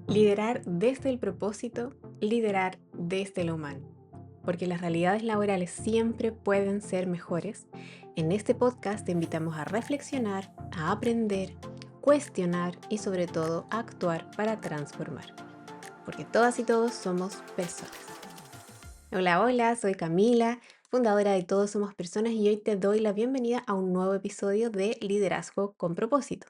Liderar desde el propósito, liderar desde lo humano, porque las realidades laborales siempre pueden ser mejores. En este podcast te invitamos a reflexionar, a aprender, cuestionar y sobre todo a actuar para transformar, porque todas y todos somos personas. Hola, hola, soy Camila, fundadora de Todos Somos Personas y hoy te doy la bienvenida a un nuevo episodio de Liderazgo con propósito.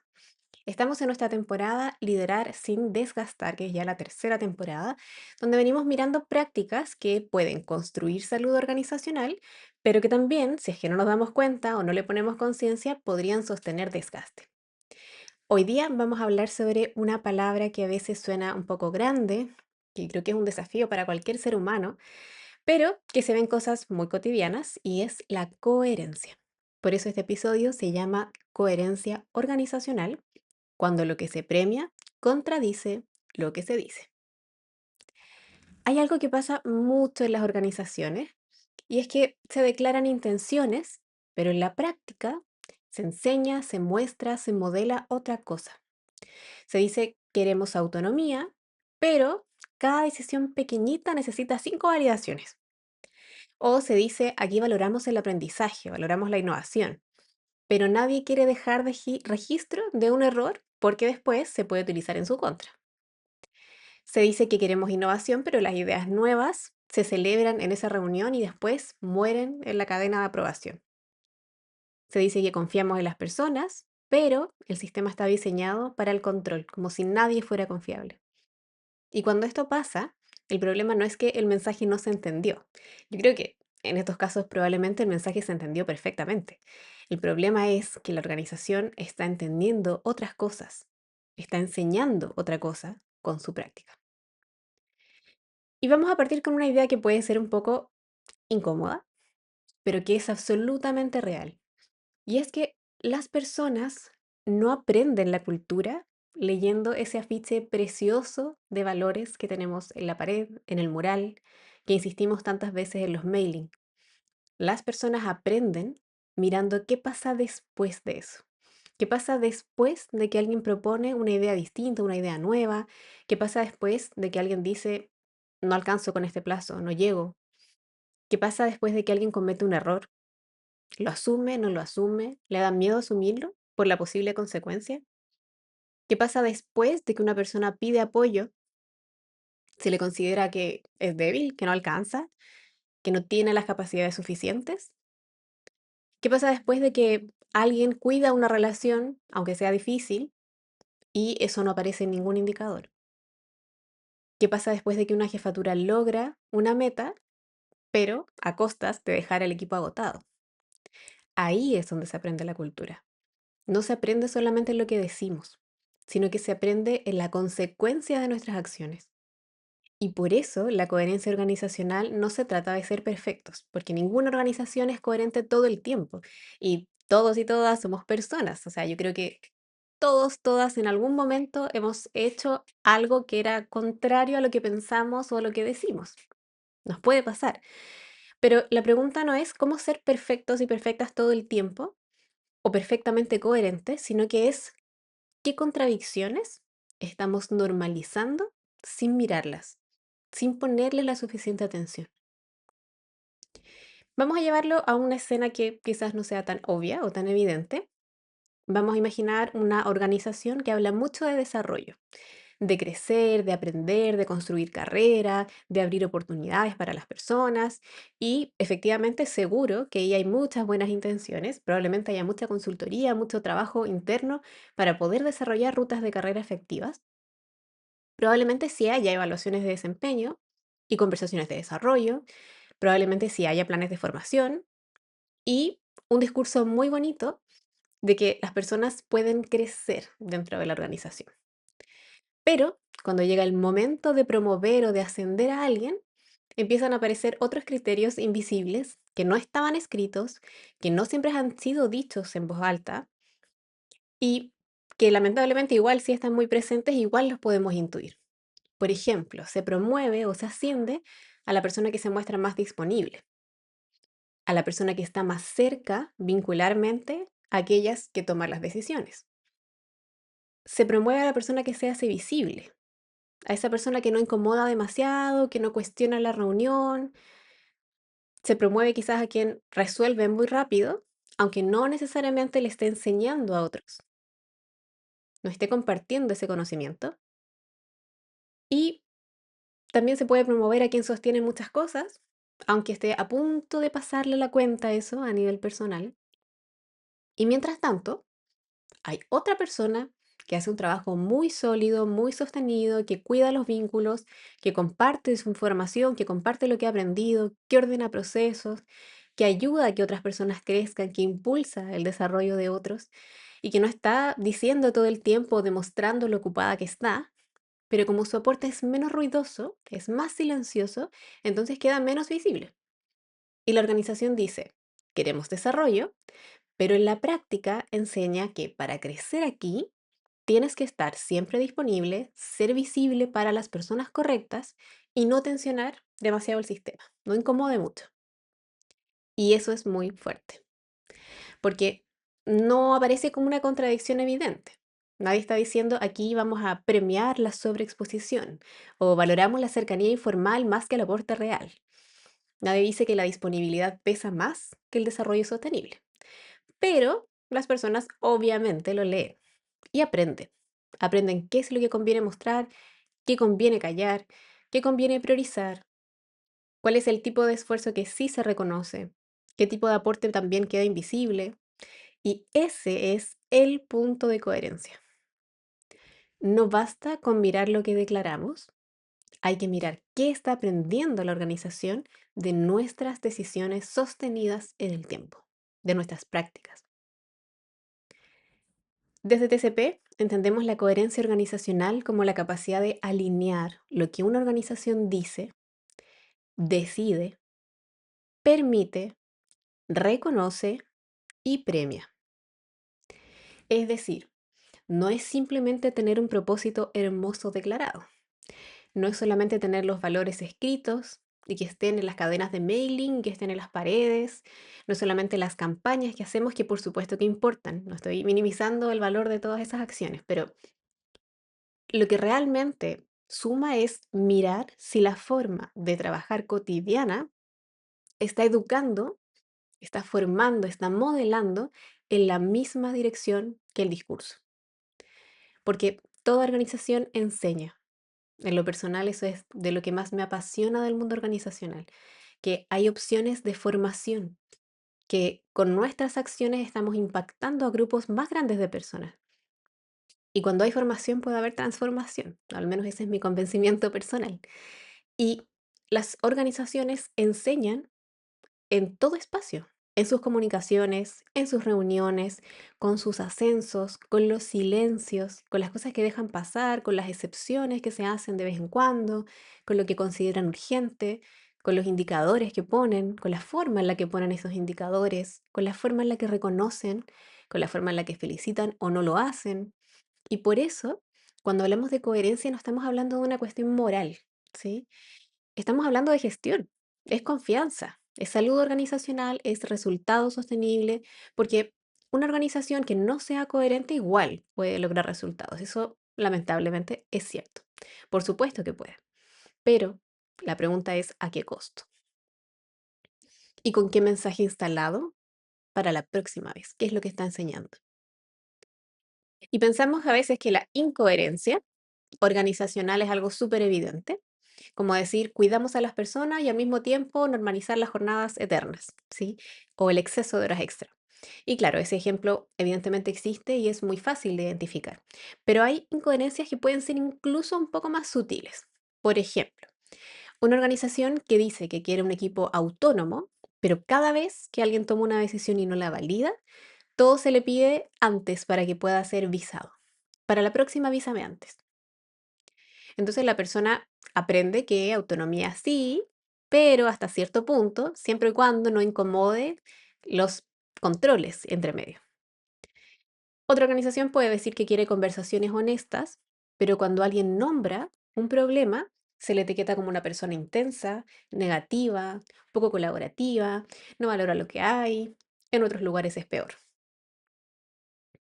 Estamos en nuestra temporada Liderar sin desgastar, que es ya la tercera temporada, donde venimos mirando prácticas que pueden construir salud organizacional, pero que también, si es que no nos damos cuenta o no le ponemos conciencia, podrían sostener desgaste. Hoy día vamos a hablar sobre una palabra que a veces suena un poco grande, que creo que es un desafío para cualquier ser humano, pero que se ven cosas muy cotidianas y es la coherencia. Por eso este episodio se llama Coherencia Organizacional cuando lo que se premia contradice lo que se dice. Hay algo que pasa mucho en las organizaciones y es que se declaran intenciones, pero en la práctica se enseña, se muestra, se modela otra cosa. Se dice queremos autonomía, pero cada decisión pequeñita necesita 5 validaciones. O se dice aquí valoramos el aprendizaje, valoramos la innovación, pero nadie quiere dejar registro de un error porque después se puede utilizar en su contra. Se dice que queremos innovación, pero las ideas nuevas se celebran en esa reunión y después mueren en la cadena de aprobación. Se dice que confiamos en las personas, pero el sistema está diseñado para el control, como si nadie fuera confiable. Y cuando esto pasa, el problema no es que el mensaje no se entendió. Yo creo que en estos casos probablemente el mensaje se entendió perfectamente. El problema es que la organización está entendiendo otras cosas, está enseñando otra cosa con su práctica. Y vamos a partir con una idea que puede ser un poco incómoda, pero que es absolutamente real. Y es que las personas no aprenden la cultura leyendo ese afiche precioso de valores que tenemos en la pared, en el mural, que insistimos tantas veces en los mailing. Las personas aprenden mirando qué pasa después de eso. ¿Qué pasa después de que alguien propone una idea distinta, una idea nueva? ¿Qué pasa después de que alguien dice, no alcanzo con este plazo, no llego? ¿Qué pasa después de que alguien comete un error? ¿Lo asume, no lo asume? ¿Le da miedo asumirlo por la posible consecuencia? ¿Qué pasa después de que una persona pide apoyo? ¿Se le considera que es débil, que no alcanza, que no tiene las capacidades suficientes? ¿Qué pasa después de que alguien cuida una relación, aunque sea difícil, y eso no aparece en ningún indicador? ¿Qué pasa después de que una jefatura logra una meta, pero a costas de dejar al equipo agotado? Ahí es donde se aprende la cultura. No se aprende solamente en lo que decimos, sino que se aprende en la consecuencia de nuestras acciones. Y por eso la coherencia organizacional no se trata de ser perfectos, porque ninguna organización es coherente todo el tiempo. Y todos y todas somos personas. O sea, yo creo que todos, todas en algún momento hemos hecho algo que era contrario a lo que pensamos o a lo que decimos. Nos puede pasar. Pero la pregunta no es cómo ser perfectos y perfectas todo el tiempo o perfectamente coherentes, sino que es ¿qué contradicciones estamos normalizando sin mirarlas, sin ponerles la suficiente atención? Vamos a llevarlo a una escena que quizás no sea tan obvia o tan evidente. Vamos a imaginar una organización que habla mucho de desarrollo, de crecer, de aprender, de construir carrera, de abrir oportunidades para las personas y efectivamente seguro que ahí hay muchas buenas intenciones, probablemente haya mucha consultoría, mucho trabajo interno para poder desarrollar rutas de carrera efectivas. Probablemente sí haya evaluaciones de desempeño y conversaciones de desarrollo, probablemente sí haya planes de formación y un discurso muy bonito de que las personas pueden crecer dentro de la organización. Pero cuando llega el momento de promover o de ascender a alguien, empiezan a aparecer otros criterios invisibles que no estaban escritos, que no siempre han sido dichos en voz alta y que lamentablemente igual si están muy presentes, igual los podemos intuir. Por ejemplo, se promueve o se asciende a la persona que se muestra más disponible, a la persona que está más cerca vincularmente a aquellas que toman las decisiones. Se promueve a la persona que se hace visible, a esa persona que no incomoda demasiado, que no cuestiona la reunión. Se promueve quizás a quien resuelve muy rápido, aunque no necesariamente le esté enseñando a otros, no esté compartiendo ese conocimiento. Y también se puede promover a quien sostiene muchas cosas, aunque esté a punto de pasarle la cuenta eso a nivel personal. Y mientras tanto, hay otra persona que hace un trabajo muy sólido, muy sostenido, que cuida los vínculos, que comparte su información, que comparte lo que ha aprendido, que ordena procesos, que ayuda a que otras personas crezcan, que impulsa el desarrollo de otros y que no está diciendo todo el tiempo, demostrando lo ocupada que está, pero como su aporte es menos ruidoso, es más silencioso, entonces queda menos visible. Y la organización dice, queremos desarrollo, pero en la práctica enseña que para crecer aquí tienes que estar siempre disponible, ser visible para las personas correctas y no tensionar demasiado el sistema, no incomode mucho. Y eso es muy fuerte, porque no aparece como una contradicción evidente. Nadie está diciendo aquí vamos a premiar la sobreexposición o valoramos la cercanía informal más que el aporte real. Nadie dice que la disponibilidad pesa más que el desarrollo sostenible. Pero las personas obviamente lo leen y aprenden. Aprenden qué es lo que conviene mostrar, qué conviene callar, qué conviene priorizar, cuál es el tipo de esfuerzo que sí se reconoce, qué tipo de aporte también queda invisible. Y ese es el punto de coherencia. No basta con mirar lo que declaramos, hay que mirar qué está aprendiendo la organización de nuestras decisiones sostenidas en el tiempo, de nuestras prácticas. Desde TCP entendemos la coherencia organizacional como la capacidad de alinear lo que una organización dice, decide, permite, reconoce y premia. Es decir, no es simplemente tener un propósito hermoso declarado, no es solamente tener los valores escritos y que estén en las cadenas de mailing, que estén en las paredes, no es solamente las campañas que hacemos, que por supuesto que importan, no estoy minimizando el valor de todas esas acciones, pero lo que realmente suma es mirar si la forma de trabajar cotidiana está educando, está formando, está modelando en la misma dirección que el discurso. Porque toda organización enseña. En lo personal, eso es de lo que más me apasiona del mundo organizacional, que hay opciones de formación, que con nuestras acciones estamos impactando a grupos más grandes de personas. Y cuando hay formación puede haber transformación, al menos ese es mi convencimiento personal. Y las organizaciones enseñan en todo espacio, en sus comunicaciones, en sus reuniones, con sus ascensos, con los silencios, con las cosas que dejan pasar, con las excepciones que se hacen de vez en cuando, con lo que consideran urgente, con los indicadores que ponen, con la forma en la que ponen esos indicadores, con la forma en la que reconocen, con la forma en la que felicitan o no lo hacen. Y por eso, cuando hablamos de coherencia, no estamos hablando de una cuestión moral, ¿sí? Estamos hablando de gestión, es confianza, es salud organizacional, es resultado sostenible, porque una organización que no sea coherente igual puede lograr resultados. Eso lamentablemente es cierto. Por supuesto que puede, pero la pregunta es ¿a qué costo? ¿Y con qué mensaje instalado para la próxima vez? ¿Qué es lo que está enseñando? Y pensamos a veces que la incoherencia organizacional es algo súper evidente, como decir, cuidamos a las personas y al mismo tiempo normalizar las jornadas eternas, ¿sí? O el exceso de horas extra. Y claro, ese ejemplo evidentemente existe y es muy fácil de identificar, pero hay incoherencias que pueden ser incluso un poco más sutiles. Por ejemplo, una organización que dice que quiere un equipo autónomo, pero cada vez que alguien toma una decisión y no la valida, todo se le pide antes para que pueda ser visado. Para la próxima avísame antes. Entonces la persona aprende que autonomía sí, pero hasta cierto punto, siempre y cuando no incomode los controles entre medio. Otra organización puede decir que quiere conversaciones honestas, pero cuando alguien nombra un problema, se le etiqueta como una persona intensa, negativa, poco colaborativa, no valora lo que hay, en otros lugares es peor.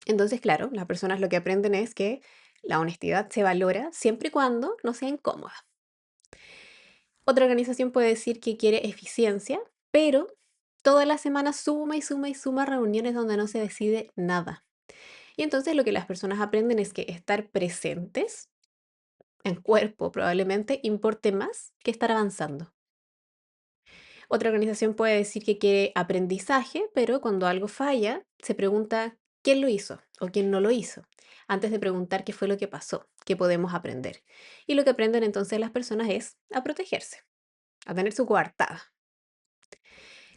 Entonces, claro, las personas lo que aprenden es que La honestidad se valora siempre y cuando no sea incómoda. Otra organización puede decir que quiere eficiencia, pero toda la semana suma y suma y suma reuniones donde no se decide nada. Y entonces lo que las personas aprenden es que estar presentes en cuerpo probablemente importe más que estar avanzando. Otra organización puede decir que quiere aprendizaje, pero cuando algo falla, se pregunta quién lo hizo o quién no lo hizo, antes de preguntar qué fue lo que pasó, qué podemos aprender. Y lo que aprenden entonces las personas es a protegerse, a tener su coartada.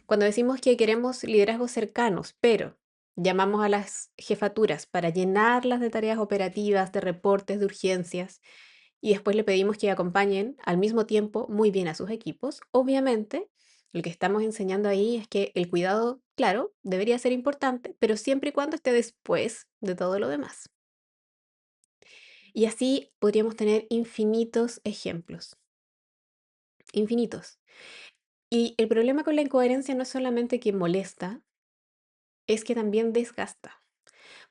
Cuando decimos que queremos liderazgos cercanos, pero llamamos a las jefaturas para llenarlas de tareas operativas, de reportes, de urgencias, y después le pedimos que acompañen al mismo tiempo muy bien a sus equipos, obviamente lo que estamos enseñando ahí es que el cuidado, claro, debería ser importante, pero siempre y cuando esté después de todo lo demás. Y así podríamos tener infinitos ejemplos, infinitos. Y el problema con la incoherencia no es solamente que molesta, es que también desgasta,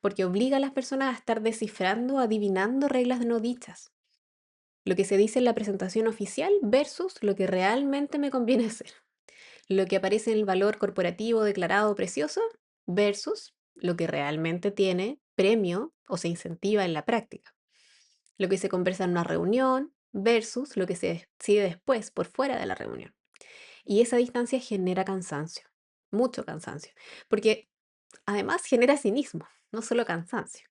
porque obliga a las personas a estar descifrando, adivinando reglas no dichas. Lo que se dice en la presentación oficial versus lo que realmente me conviene hacer. Lo que aparece en el valor corporativo declarado precioso versus lo que realmente tiene premio o se incentiva en la práctica. Lo que se conversa en una reunión versus lo que se decide después por fuera de la reunión. Y esa distancia genera cansancio, mucho cansancio, porque además genera cinismo, no solo cansancio.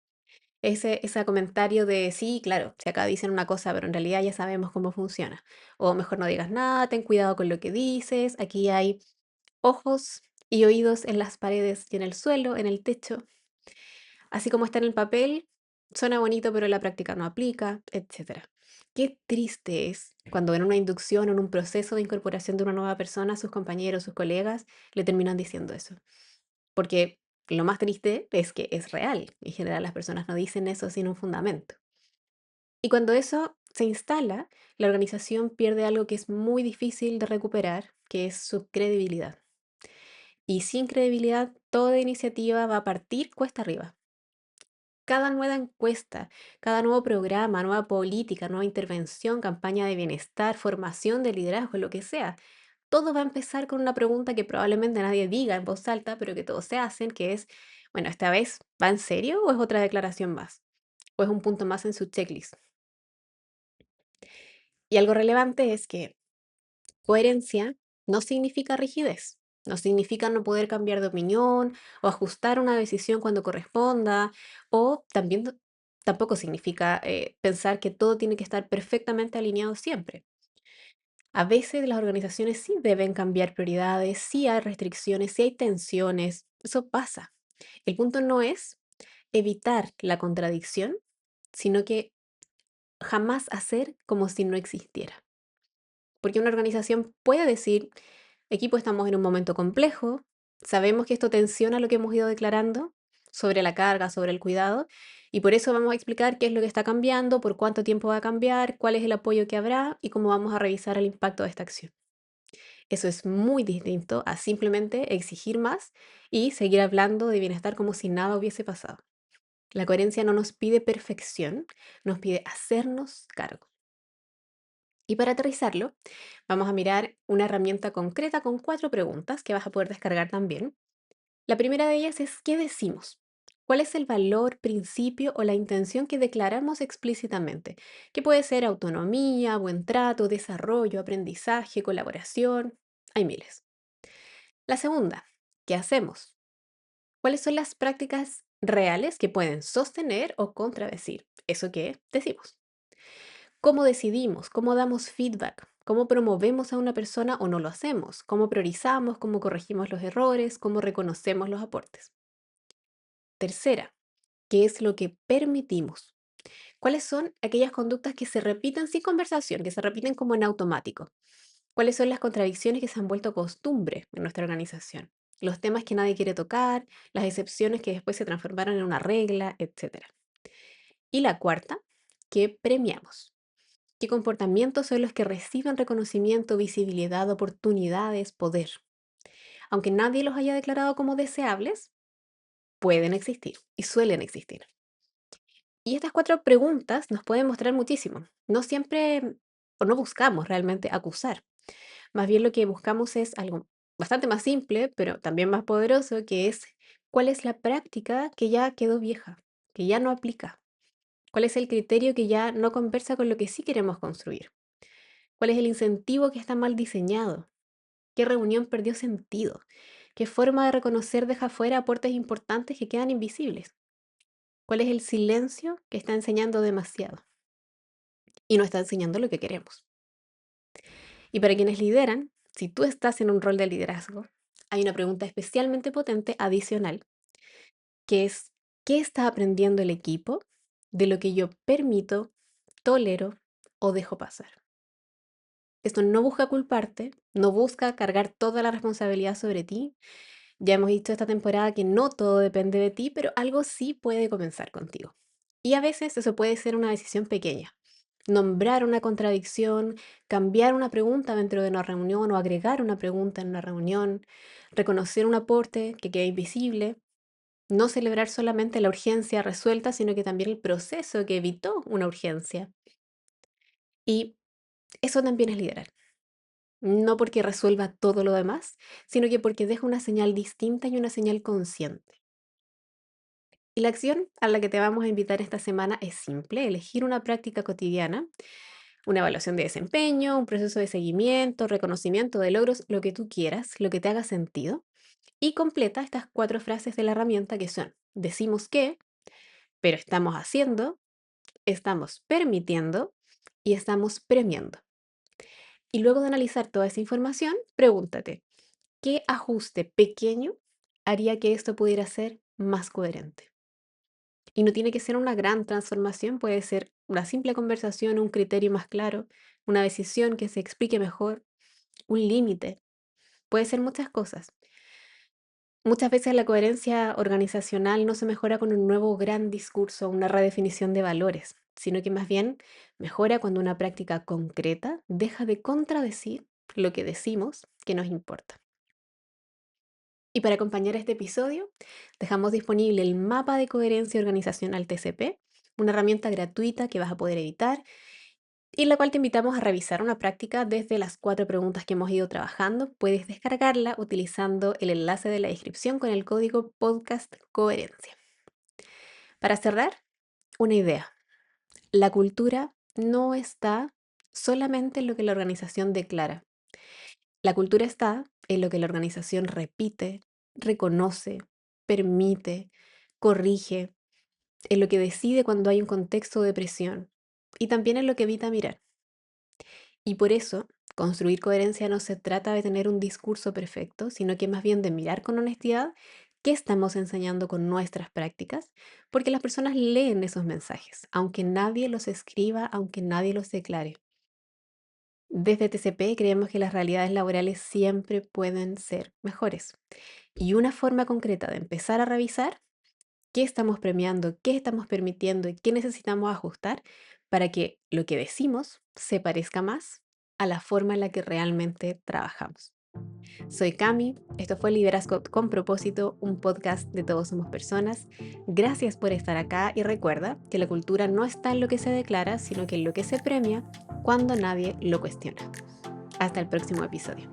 Ese comentario de sí, claro, si acá dicen una cosa, pero en realidad ya sabemos cómo funciona. O mejor no digas nada, ten cuidado con lo que dices, aquí hay ojos y oídos en las paredes y en el suelo, en el techo. Así como está en el papel, suena bonito, pero en la práctica no aplica, etcétera. Qué triste es cuando en una inducción o en un proceso de incorporación de una nueva persona, sus compañeros, sus colegas le terminan diciendo eso. Porque lo más triste es que es real. En general las personas no dicen eso sin un fundamento. Y cuando eso se instala, la organización pierde algo que es muy difícil de recuperar, que es su credibilidad. Y sin credibilidad, toda iniciativa va a partir cuesta arriba. Cada nueva encuesta, cada nuevo programa, nueva política, nueva intervención, campaña de bienestar, formación de liderazgo, lo que sea, todo va a empezar con una pregunta que probablemente nadie diga en voz alta, pero que todos se hacen, que es, bueno, ¿esta vez va en serio o es otra declaración más? ¿O es un punto más en su checklist? Y algo relevante es que coherencia no significa rigidez, no significa no poder cambiar de opinión o ajustar una decisión cuando corresponda, o también tampoco significa pensar que todo tiene que estar perfectamente alineado siempre. A veces las organizaciones sí deben cambiar prioridades, sí hay restricciones, sí hay tensiones, eso pasa. El punto no es evitar la contradicción, sino que jamás hacer como si no existiera. Porque una organización puede decir, equipo, estamos en un momento complejo, sabemos que esto tensiona lo que hemos ido declarando sobre la carga, sobre el cuidado, y por eso vamos a explicar qué es lo que está cambiando, por cuánto tiempo va a cambiar, cuál es el apoyo que habrá y cómo vamos a revisar el impacto de esta acción. Eso es muy distinto a simplemente exigir más y seguir hablando de bienestar como si nada hubiese pasado. La coherencia no nos pide perfección, nos pide hacernos cargo. Y para aterrizarlo, vamos a mirar una herramienta concreta con 4 preguntas que vas a poder descargar también. La primera de ellas es ¿qué decimos? ¿Cuál es el valor, principio o la intención que declaramos explícitamente? Que puede ser autonomía, buen trato, desarrollo, aprendizaje, colaboración. Hay miles. La segunda, ¿qué hacemos? ¿Cuáles son las prácticas reales que pueden sostener o contradecir eso que decimos? ¿Cómo decidimos? ¿Cómo damos feedback? ¿Cómo promovemos a una persona o no lo hacemos? ¿Cómo priorizamos? ¿Cómo corregimos los errores? ¿Cómo reconocemos los aportes? Tercera, ¿qué es lo que permitimos? ¿Cuáles son aquellas conductas que se repiten sin conversación, que se repiten como en automático? ¿Cuáles son las contradicciones que se han vuelto costumbre en nuestra organización? Los temas que nadie quiere tocar, las excepciones que después se transformaron en una regla, etcétera. Y la cuarta, ¿qué premiamos? ¿Qué comportamientos son los que reciben reconocimiento, visibilidad, oportunidades, poder? Aunque nadie los haya declarado como deseables, pueden existir y suelen existir. Y estas 4 preguntas nos pueden mostrar muchísimo. No siempre o no buscamos realmente acusar. Más bien lo que buscamos es algo bastante más simple, pero también más poderoso, que es cuál es la práctica que ya quedó vieja, que ya no aplica. ¿Cuál es el criterio que ya no conversa con lo que sí queremos construir? ¿Cuál es el incentivo que está mal diseñado? ¿Qué reunión perdió sentido? ¿Qué forma de reconocer deja fuera aportes importantes que quedan invisibles? ¿Cuál es el silencio que está enseñando demasiado y no está enseñando lo que queremos? Y para quienes lideran, si tú estás en un rol de liderazgo, hay una pregunta especialmente potente adicional, que es, ¿qué está aprendiendo el equipo de lo que yo permito, tolero o dejo pasar? Esto no busca culparte, no busca cargar toda la responsabilidad sobre ti. Ya hemos dicho esta temporada que no todo depende de ti, pero algo sí puede comenzar contigo. Y a veces eso puede ser una decisión pequeña. Nombrar una contradicción, cambiar una pregunta dentro de una reunión o agregar una pregunta en una reunión, reconocer un aporte que queda invisible, no celebrar solamente la urgencia resuelta, sino que también el proceso que evitó una urgencia. Y eso también es liderar. No porque resuelva todo lo demás, sino que porque deja una señal distinta y una señal consciente. Y la acción a la que te vamos a invitar esta semana es simple: elegir una práctica cotidiana, una evaluación de desempeño, un proceso de seguimiento, reconocimiento de logros, lo que tú quieras, lo que te haga sentido, y completa estas 4 frases de la herramienta que son: decimos que, pero estamos haciendo, estamos permitiendo y estamos premiando. Y luego de analizar toda esa información, pregúntate, ¿qué ajuste pequeño haría que esto pudiera ser más coherente? Y no tiene que ser una gran transformación, puede ser una simple conversación, un criterio más claro, una decisión que se explique mejor, un límite, puede ser muchas cosas. Muchas veces la coherencia organizacional no se mejora con un nuevo gran discurso, una redefinición de valores, sino que más bien mejora cuando una práctica concreta deja de contradecir lo que decimos que nos importa. Y para acompañar este episodio, dejamos disponible el mapa de coherencia organizacional TCP, una herramienta gratuita que vas a poder editar y en la cual te invitamos a revisar una práctica desde las 4 preguntas que hemos ido trabajando. Puedes descargarla utilizando el enlace de la descripción con el código podcast coherencia. Para cerrar, una idea. La cultura no está solamente en lo que la organización declara. La cultura está en lo que la organización repite, reconoce, permite, corrige, en lo que decide cuando hay un contexto de presión y también en lo que evita mirar. Y por eso, construir coherencia no se trata de tener un discurso perfecto, sino que más bien de mirar con honestidad qué estamos enseñando con nuestras prácticas, porque las personas leen esos mensajes, aunque nadie los escriba, aunque nadie los declare. Desde TCP creemos que las realidades laborales siempre pueden ser mejores. Y una forma concreta de empezar a revisar qué estamos premiando, qué estamos permitiendo y qué necesitamos ajustar para que lo que decimos se parezca más a la forma en la que realmente trabajamos. Soy Cami, esto fue Liderazgo con Propósito, un podcast de Todos Somos Personas. Gracias por estar acá y recuerda que la cultura no está en lo que se declara, sino que en lo que se premia cuando nadie lo cuestiona. Hasta el próximo episodio.